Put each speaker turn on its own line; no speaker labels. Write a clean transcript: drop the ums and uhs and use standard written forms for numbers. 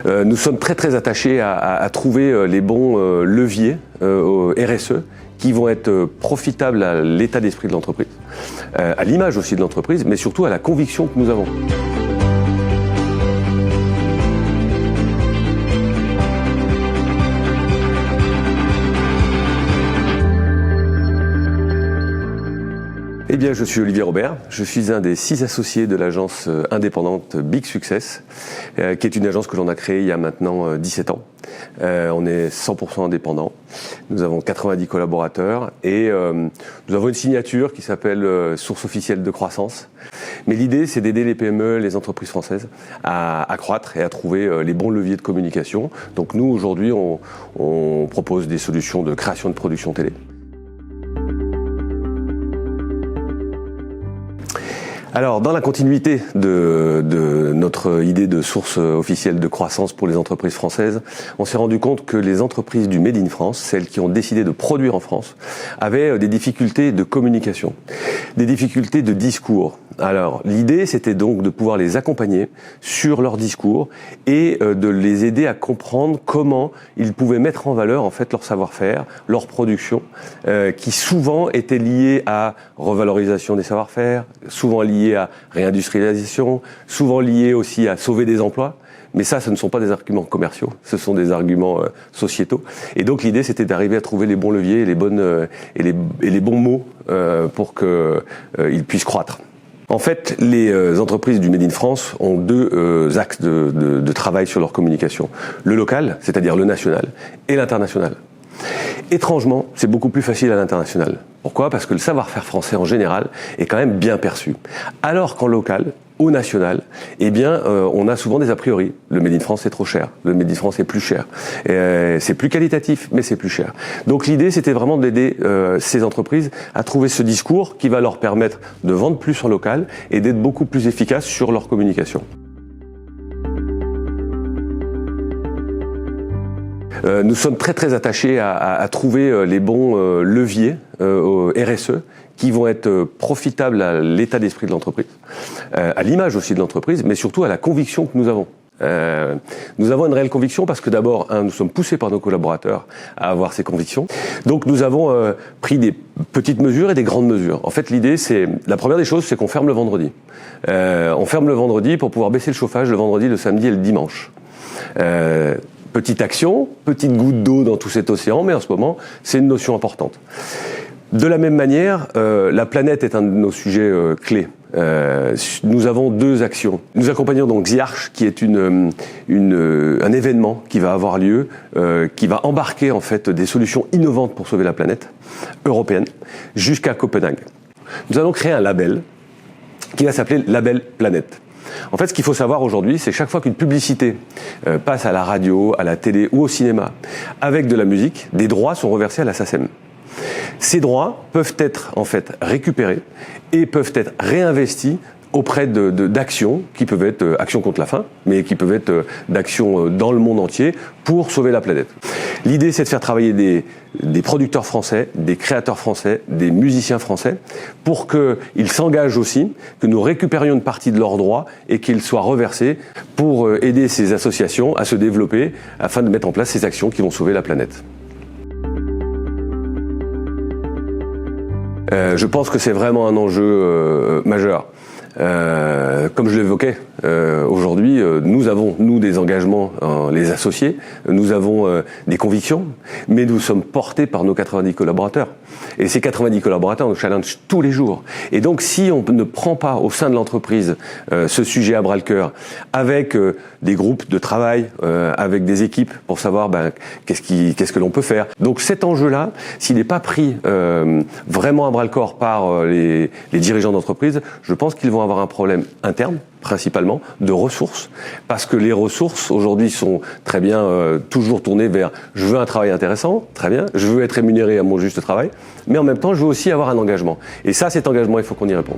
Nous sommes très attachés à trouver les bons leviers au RSE qui vont être profitables à l'état d'esprit de l'entreprise, à l'image aussi de l'entreprise, mais surtout à la conviction que nous avons. Eh bien, je suis Olivier Robert, je suis un des 6 associés de l'agence indépendante Big Success, qui est une agence que l'on a créée il y a maintenant 17 ans. On est 100% indépendant, nous avons 90 collaborateurs et nous avons une signature qui s'appelle Source officielle de croissance. Mais l'idée, c'est d'aider les PME, les entreprises françaises à croître et à trouver les bons leviers de communication. Donc nous, aujourd'hui, on propose des solutions de création de production télé. Alors, dans la continuité de notre idée de source officielle de croissance pour les entreprises françaises, on s'est rendu compte que les entreprises du Made in France, celles qui ont décidé de produire en France, avaient des difficultés de communication, des difficultés de discours. Alors, l'idée, c'était donc de pouvoir les accompagner sur leur discours et de les aider à comprendre comment ils pouvaient mettre en valeur, en fait, leur savoir-faire, leur production, qui souvent étaient liées à revalorisation des savoir-faire, souvent liées à réindustrialisation, souvent liés aussi à sauver des emplois. Mais ça, ce ne sont pas des arguments commerciaux, ce sont des arguments sociétaux. Et donc l'idée, c'était d'arriver à trouver les bons leviers et les bons mots pour qu'ils puissent croître. En fait, les entreprises du Made in France ont deux axes de travail sur leur communication. Le local, c'est-à-dire le national, et l'international. Étrangement, c'est beaucoup plus facile à l'international. Pourquoi ? Parce que le savoir-faire français en général est quand même bien perçu. Alors qu'en local, au national, eh bien, on a souvent des a priori. Le Made in France est trop cher. Le Made in France est plus cher. C'est plus qualitatif, mais c'est plus cher. Donc l'idée, c'était vraiment d'aider ces entreprises à trouver ce discours qui va leur permettre de vendre plus en local et d'être beaucoup plus efficaces sur leur communication. Nous sommes très attachés à trouver les bons leviers au RSE qui vont être profitables à l'état d'esprit de l'entreprise, à l'image aussi de l'entreprise, mais surtout à la conviction que nous avons. Nous avons une réelle conviction parce que d'abord, nous sommes poussés par nos collaborateurs à avoir ces convictions. Donc nous avons pris des petites mesures et des grandes mesures. En fait, l'idée, la première des choses, c'est qu'on ferme le vendredi. On ferme le vendredi pour pouvoir baisser le chauffage le vendredi, le samedi et le dimanche. Petite action, petite goutte d'eau dans tout cet océan, mais en ce moment, c'est une notion importante. De la même manière, la planète est un de nos sujets clés. Nous avons 2 actions. Nous accompagnons donc The Arche, qui est un événement qui va avoir lieu, qui va embarquer en fait des solutions innovantes pour sauver la planète européenne, jusqu'à Copenhague. Nous allons créer un label qui va s'appeler Label Planète. En fait, ce qu'il faut savoir aujourd'hui, c'est chaque fois qu'une publicité passe à la radio, à la télé ou au cinéma, avec de la musique, des droits sont reversés à la SACEM. Ces droits peuvent être en fait récupérés et peuvent être réinvestis auprès d'actions qui peuvent être actions contre la faim, mais qui peuvent être d'actions dans le monde entier pour sauver la planète. L'idée, c'est de faire travailler des producteurs français, des créateurs français, des musiciens français, pour qu'ils s'engagent aussi, que nous récupérions une partie de leurs droits et qu'ils soient reversés pour aider ces associations à se développer afin de mettre en place ces actions qui vont sauver la planète. Je pense que c'est vraiment un enjeu majeur. Comme je l'évoquais, aujourd'hui, nous avons, des engagements, les associés, nous avons des convictions, mais nous sommes portés par nos 90 collaborateurs. Et ces 90 collaborateurs nous challengent tous les jours. Et donc, si on ne prend pas au sein de l'entreprise ce sujet à bras-le-cœur, avec des groupes de travail, avec des équipes pour savoir qu'est-ce que l'on peut faire. Donc cet enjeu-là, s'il n'est pas pris vraiment à bras-le-corps par les dirigeants d'entreprise, je pense qu'ils vont avoir un problème interne, principalement, de ressources, parce que les ressources, aujourd'hui, sont très bien toujours tournées vers « je veux un travail intéressant, très bien, je veux être rémunéré à mon juste travail, mais en même temps, je veux aussi avoir un engagement ». Et ça, cet engagement, il faut qu'on y réponde.